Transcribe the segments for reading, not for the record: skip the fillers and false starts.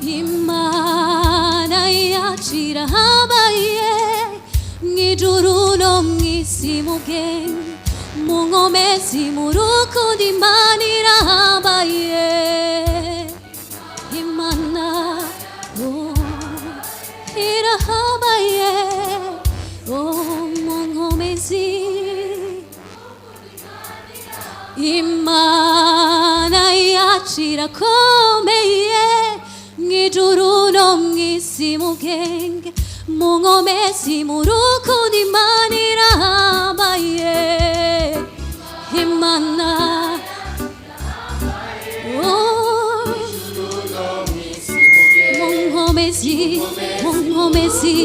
Imana yacira habaye mw'ijuru no mw'isi mu bwenge mu nkomezi mu rukundo Imana irahambaye Imana irahambaye mu nkomezi Imana yacu irakomeye mw'ijuru no mw'isi mu bwenge mu nkomezi mu rukundo Imana irahambaye Imana mu nkomezi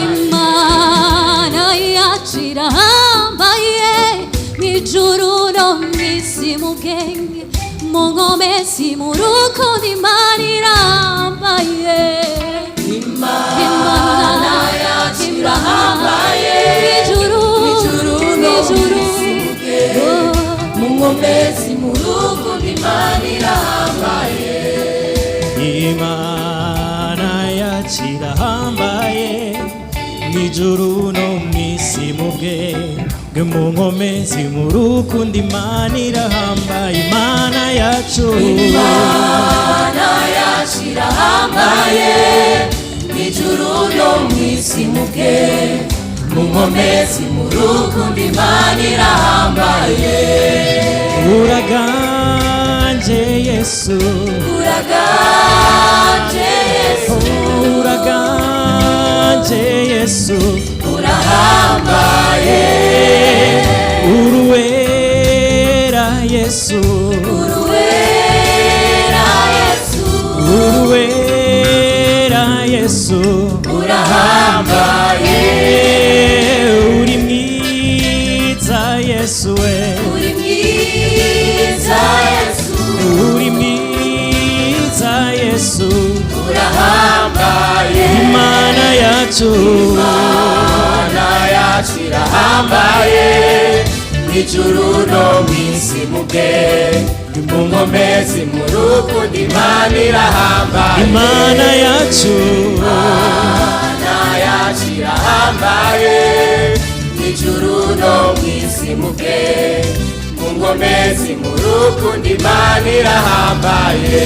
Imana yacu irahambaye mw'ijuru no mw'isi mu bwenge mu nkomezi mu rukundo Imana irahambaye Imana yacu irahambaye mw'ijuru no mw'isi mu bwenge mu nkomezi mu rukundo Imana irahambaye Imana yacu irahambaye mw'ijuru no mw'isi mu bwenge mu nkomezi mu rukundo Imana irahambaye Imana yacu irahambaye mw'ijuru no mw'isi mu bwenge mu nkomezi mu rukundo Imana irahambaye uraganje Yesu uraganje Yesu uraganje Yesu urahambaye uruwera Yesu uruwera Yesu uruwera Yesu urahambaye uri mwiza Yesu we uri mwiza Yesu uri mwiza Yesu urahambaye Imana yacu irahambaye mw'ijuru no mw'isi mu bwenge mu nkomezi mu rukundo Imana irahambaye Imana yacu irahambaye mw'ijuru no mw'isi mu bwenge mu nkomezi mu rukundo Imana irahambaye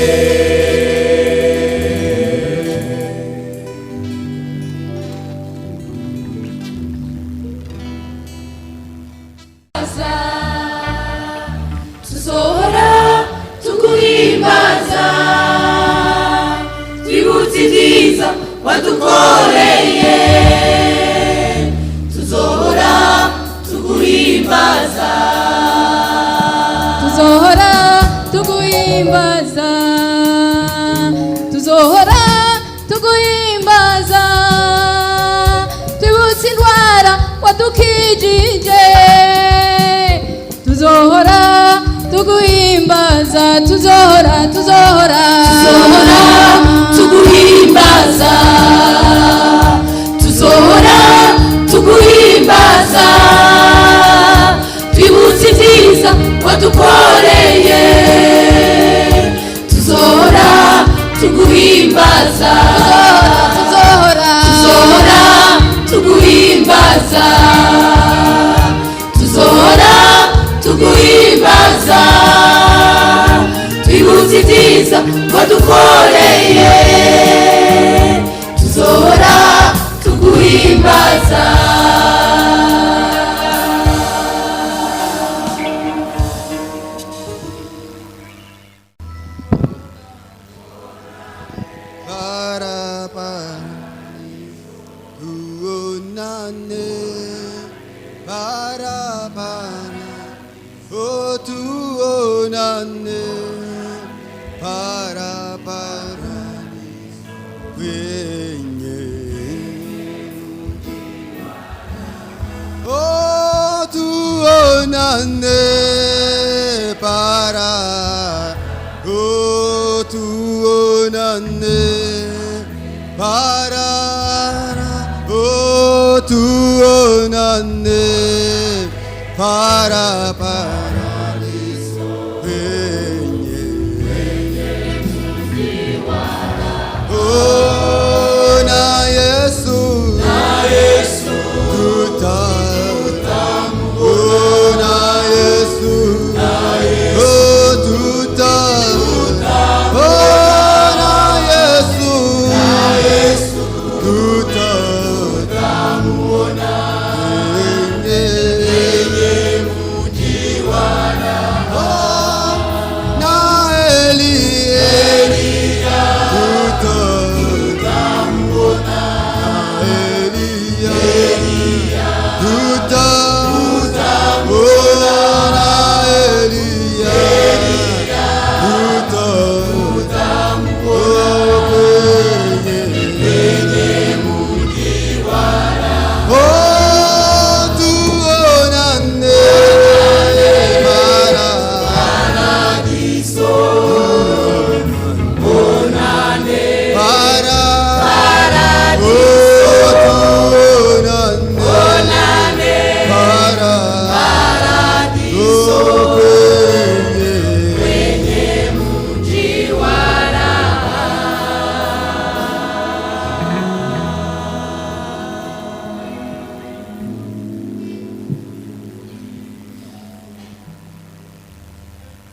tuzohora tuguhimbaza twibutse ibyiza wadukoreye tuzohora tuguhimbaza tuzohora tuguhimbaza tuzohora tuguhimbaza twibutse indwara wadukijije tuzohora tuguhimbaza tuzohora tuguhimbaza tuzohora tuguhimbaza twibutse ibyiza wadukoreye tuzohora tuguhimbaza tuzohora tuguhimbaza tuzohora tuguhimbaza twibutse ibyiza wadukoreye tuzohora tuguhimbaza tuonane para